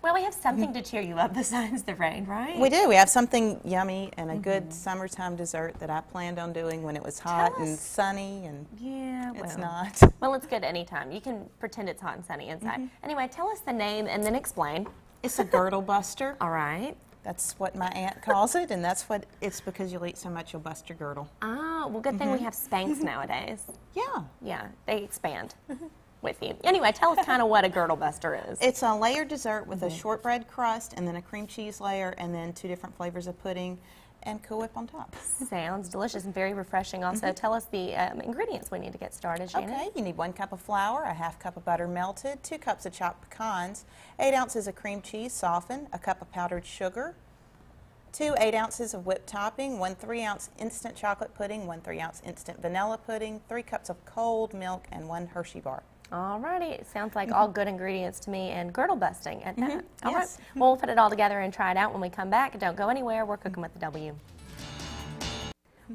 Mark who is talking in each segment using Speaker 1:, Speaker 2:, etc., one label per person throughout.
Speaker 1: Well, we have something to cheer you up besides the rain, right?
Speaker 2: We do. We have something yummy and a good summertime dessert that I planned on doing when it was hot and sunny, and it's not.
Speaker 1: Well, it's good anytime. You can pretend it's hot and sunny inside. Anyway, tell us the name and then explain.
Speaker 2: It's a Girdle Buster.
Speaker 1: All right.
Speaker 2: That's what my aunt calls it, and that's what it's because you'll eat so much you'll bust your girdle.
Speaker 1: Oh, well, good thing we have Spanx nowadays.
Speaker 2: Yeah.
Speaker 1: Yeah, they expand with you. Anyway, tell us kind of what a Girdle Buster is.
Speaker 2: It's a layered dessert with a shortbread crust and then a cream cheese layer and then 2 different flavors of pudding and Cool Whip on top.
Speaker 1: Sounds delicious and very refreshing. Also, tell us the ingredients we need to get started, Shannon.
Speaker 2: Okay, you need 1 cup of flour, a 1/2 cup of butter melted, 2 cups of chopped pecans, 8 ounces of cream cheese softened, a cup of powdered sugar, 2 8 ounces of whipped topping, 1 3-ounce instant chocolate pudding, 1 3-ounce instant vanilla pudding, 3 cups of cold milk, and 1 Hershey bar.
Speaker 1: Alrighty, it sounds like all good ingredients to me and girdle busting at that. All right,
Speaker 2: Yes.
Speaker 1: well, we'll put it all together and try it out when we come back. Don't go anywhere, we're cooking with the W.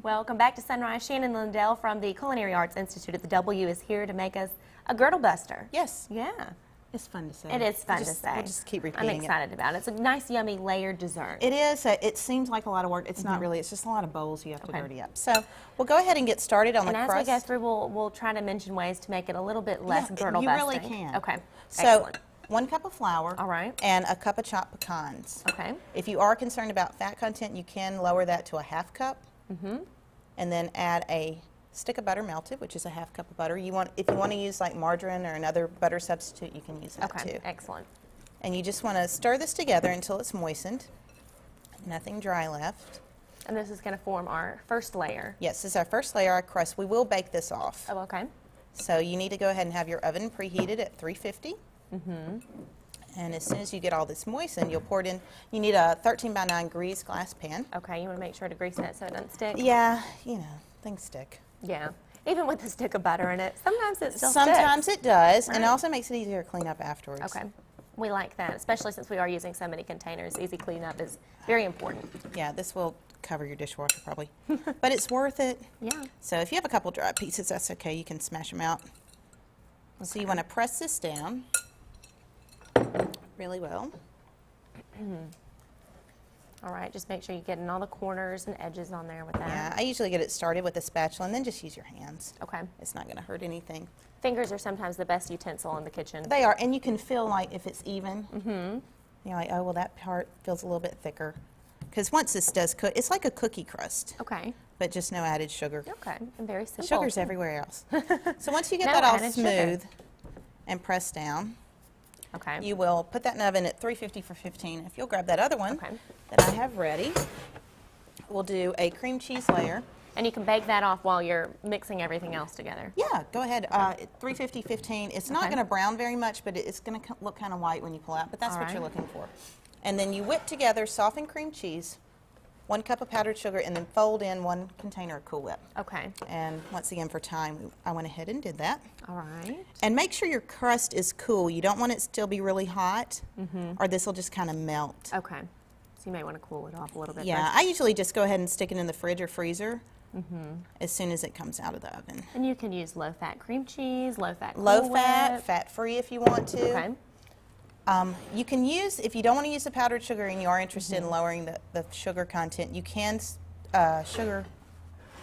Speaker 1: Welcome back to Sunrise. Shannon Lindell from the Culinary Arts Institute at the W is here to make us a girdle buster.
Speaker 2: Yes.
Speaker 1: Yeah.
Speaker 2: It's fun to say.
Speaker 1: It is fun to say.
Speaker 2: We'll just keep repeating
Speaker 1: I'm excited about it. It's a nice, yummy, layered dessert.
Speaker 2: It is. It seems like a lot of work. It's not really. It's just a lot of bowls you have to dirty up. So we'll go ahead and get started on the crust.
Speaker 1: And as we go through, we'll try to mention ways to make it a little bit less girdle busting.
Speaker 2: You really can.
Speaker 1: Okay.
Speaker 2: So
Speaker 1: excellent.
Speaker 2: 1 cup of flour.
Speaker 1: All right.
Speaker 2: And a cup of chopped pecans.
Speaker 1: Okay.
Speaker 2: If you are concerned about fat content, you can lower that to a 1/2 cup. And then add a stick of butter melted, which is a 1/2 cup of butter. If you want to use like margarine or another butter substitute, you can use that too.
Speaker 1: Okay, excellent.
Speaker 2: And you just want to stir this together until it's moistened. Nothing dry left.
Speaker 1: And this is going to form our first layer.
Speaker 2: Yes, this is our first layer, our crust. We will bake this off.
Speaker 1: Oh, okay.
Speaker 2: So you need to go ahead and have your oven preheated at 350. And as soon as you get all this moistened, you'll pour it in. You need a 13 by 9 greased glass pan.
Speaker 1: Okay, you want to make sure to grease that so it doesn't stick?
Speaker 2: Yeah, you know, things stick.
Speaker 1: Yeah. Even with a stick of butter in it, sometimes it still
Speaker 2: Sometimes
Speaker 1: sticks.
Speaker 2: it does,
Speaker 1: Right.
Speaker 2: and it also makes it easier to clean up afterwards.
Speaker 1: Okay. We like that, especially since we are using so many containers. Easy cleanup is very important.
Speaker 2: Yeah, this will cover your dishwasher probably, but it's worth it.
Speaker 1: Yeah.
Speaker 2: So if you have a couple dry pieces, that's okay. You can smash them out. Okay. So you want to press this down really well.
Speaker 1: All right, just make sure you're getting all the corners and edges on there with that.
Speaker 2: Yeah, I usually get it started with a spatula and then just use your hands.
Speaker 1: Okay.
Speaker 2: It's not going to hurt anything.
Speaker 1: Fingers are sometimes the best utensil in the kitchen.
Speaker 2: They are, and you can feel like if it's even. You're like, oh, well, that part feels a little bit thicker. Because once this does cook, it's like a cookie crust.
Speaker 1: Okay.
Speaker 2: But just no added sugar.
Speaker 1: Okay, and very simple.
Speaker 2: Sugar's everywhere else. So once you get
Speaker 1: No
Speaker 2: that all
Speaker 1: added
Speaker 2: smooth
Speaker 1: sugar.
Speaker 2: and pressed down,
Speaker 1: Okay.
Speaker 2: you will put that in the oven at 350 for 15. If you'll grab that other one
Speaker 1: Okay.
Speaker 2: that I have ready, we'll do a cream cheese layer.
Speaker 1: And you can bake that off while you're mixing everything else together.
Speaker 2: Yeah, go ahead. At 350, 15. It's not
Speaker 1: Okay.
Speaker 2: going to brown very much, but it's going to look kind of white when you pull out, but that's
Speaker 1: All
Speaker 2: what you're
Speaker 1: right.
Speaker 2: looking for. And then you whip together softened cream cheese, 1 cup of powdered sugar, and then fold in 1 container of Cool Whip.
Speaker 1: Okay.
Speaker 2: And once again, for time, I went ahead and did that.
Speaker 1: All right.
Speaker 2: And make sure your crust is cool. You don't want it to still be really hot, or this will just kind of melt.
Speaker 1: Okay. So you may want to cool it off a little bit.
Speaker 2: Yeah, I usually just go ahead and stick it in the fridge or freezer as soon as it comes out of the oven.
Speaker 1: And you can use low-fat cream cheese, low-fat
Speaker 2: Low
Speaker 1: Cool
Speaker 2: fat,
Speaker 1: Whip.
Speaker 2: fat-free if you want to.
Speaker 1: Okay.
Speaker 2: You can use, if you don't want to use the powdered sugar and you are interested in lowering the sugar content, you can sugar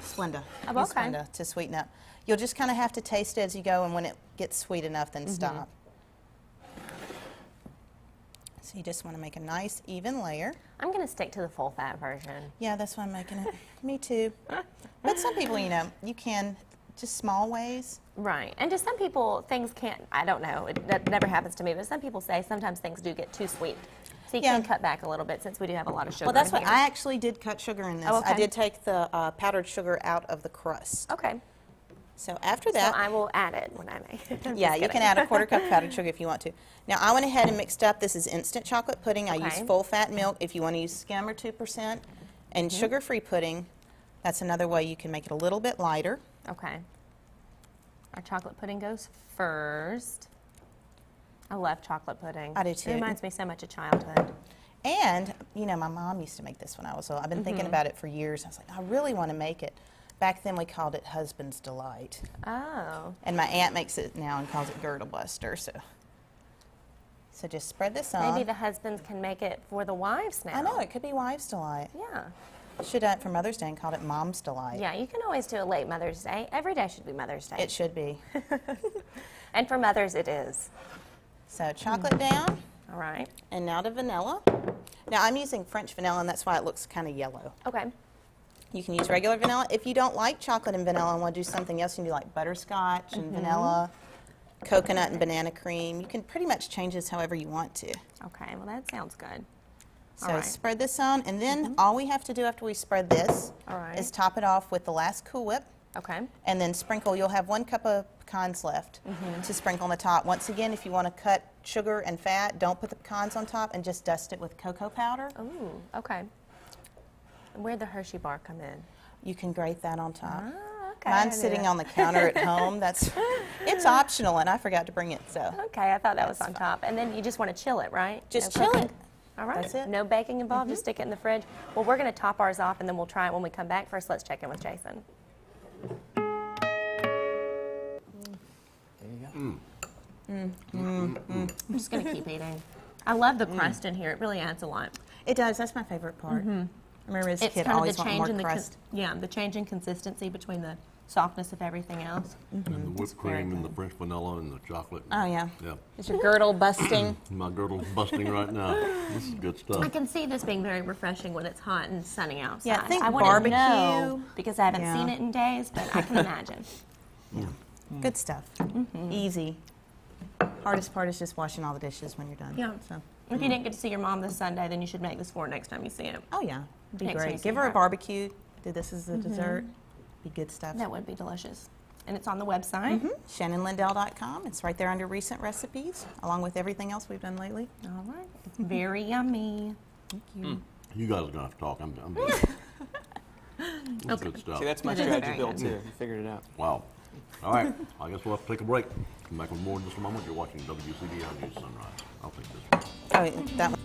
Speaker 2: Splenda.
Speaker 1: Oh,
Speaker 2: Use
Speaker 1: okay.
Speaker 2: Splenda to sweeten up. You'll just kind of have to taste it as you go, and when it gets sweet enough, then stop. So you just want to make a nice, even layer.
Speaker 1: I'm going to stick to the full-fat version.
Speaker 2: Yeah, that's why I'm making it. Me too. But some people, you know, you can, just small ways.
Speaker 1: Right. And just some people, things can't, I don't know, that never happens to me, but some people say sometimes things do get too sweet. So you
Speaker 2: Yeah.
Speaker 1: can cut back a little bit since we do have a lot of sugar
Speaker 2: Well, that's
Speaker 1: in
Speaker 2: what
Speaker 1: here.
Speaker 2: I actually did cut sugar in this.
Speaker 1: Oh, okay.
Speaker 2: I did take the powdered sugar out of the crust.
Speaker 1: Okay.
Speaker 2: So after
Speaker 1: So
Speaker 2: that,
Speaker 1: I will add it when I make it.
Speaker 2: yeah, you can add a 1/4 cup powdered sugar if you want to. Now I went ahead and mixed up. This is instant chocolate pudding. I use
Speaker 1: Okay.
Speaker 2: full fat milk if you want to use skim or 2%. And sugar-free pudding, that's another way you can make it a little bit lighter.
Speaker 1: Okay. Our chocolate pudding goes first. I love chocolate pudding.
Speaker 2: I do too.
Speaker 1: It reminds me so much of childhood.
Speaker 2: And, you know, my mom used to make this when I was little. I've been thinking about it for years. I was like, I really want to make it. Back then we called it Husband's Delight.
Speaker 1: Oh.
Speaker 2: And my aunt makes it now and calls it Girdle Buster. So just spread this on.
Speaker 1: Maybe the husbands can make it for the wives now.
Speaker 2: I know, it could be Wives' Delight.
Speaker 1: Yeah.
Speaker 2: Should have it for Mother's Day and called it Mom's Delight.
Speaker 1: Yeah, you can always do a late Mother's Day. Every day should be Mother's Day.
Speaker 2: It should be.
Speaker 1: And for mothers, it is.
Speaker 2: So chocolate down,
Speaker 1: All right.
Speaker 2: and now to vanilla. Now I'm using French vanilla, and that's why it looks kind of yellow.
Speaker 1: Okay.
Speaker 2: You can use regular vanilla. If you don't like chocolate and vanilla and want to do something else, you can do like butterscotch and vanilla, coconut and banana cream. You can pretty much change this however you want to.
Speaker 1: Okay, well, that sounds good.
Speaker 2: So
Speaker 1: All right.
Speaker 2: spread this on, and then all we have to do after we spread this
Speaker 1: All right.
Speaker 2: is top it off with the last Cool Whip,
Speaker 1: Okay.
Speaker 2: and then sprinkle. You'll have 1 cup of pecans left to sprinkle on the top. Once again, if you want to cut sugar and fat, don't put the pecans on top and just dust it with cocoa powder.
Speaker 1: Ooh, okay. And where'd the Hershey bar come in?
Speaker 2: You can grate that on top.
Speaker 1: Ah, okay.
Speaker 2: Mine's sitting on the counter at home. It's optional, and I forgot to bring it. So
Speaker 1: Okay, I thought that was on top. And then you just want to chill it, right?
Speaker 2: just
Speaker 1: No
Speaker 2: chill
Speaker 1: cooking?
Speaker 2: it.
Speaker 1: All right.
Speaker 2: That's it.
Speaker 1: No baking involved. Just stick it in the fridge. Well, we're going to top ours off, and then we'll try it when we come back. First, let's check in with Jason. I'm just going to keep eating. I love the crust in here. It really adds a lot.
Speaker 2: It does. That's my favorite part. I remember as a
Speaker 1: It's
Speaker 2: kid,
Speaker 1: kind of
Speaker 2: always
Speaker 1: the
Speaker 2: wanting
Speaker 1: change
Speaker 2: more
Speaker 1: in the
Speaker 2: crust.
Speaker 1: the change in consistency between the softness of everything else.
Speaker 3: And the whipped cream and the French vanilla and the chocolate.
Speaker 2: Oh yeah.
Speaker 3: Yeah.
Speaker 2: Is your girdle busting?
Speaker 3: My girdle's busting right now. This is good
Speaker 1: I
Speaker 3: stuff.
Speaker 1: can see this being very refreshing when it's hot and sunny outside.
Speaker 2: Yeah, think
Speaker 1: I wouldn't
Speaker 2: barbecue.
Speaker 1: know because I haven't
Speaker 2: Yeah.
Speaker 1: seen it in days, but I can imagine.
Speaker 2: Good stuff. Easy. Hardest part is just washing all the dishes when you're done.
Speaker 1: Yeah.
Speaker 2: So.
Speaker 1: If you didn't get to see your mom this Sunday, then you should make this for her next time you see it.
Speaker 2: Oh yeah. Be
Speaker 1: Makes me
Speaker 2: great.
Speaker 1: so
Speaker 2: Give her a
Speaker 1: happy.
Speaker 2: barbecue. Do this as a dessert. Be good stuff.
Speaker 1: That would be delicious. And it's on the website.
Speaker 2: ShannonLindell.com. It's right there under recent recipes, along with everything else we've done lately.
Speaker 1: All right. It's very yummy.
Speaker 2: Thank you.
Speaker 3: You guys are going to have to talk. I'm That's good stuff.
Speaker 4: See, that's my
Speaker 1: It is
Speaker 4: strategy
Speaker 1: very
Speaker 4: built
Speaker 1: good.
Speaker 4: too. You figured it out.
Speaker 3: Wow. All right. I guess we'll have to take a break. Come back with more in just a moment. You're watching WCBI News Sunrise. I'll take this.
Speaker 2: Oh, that one.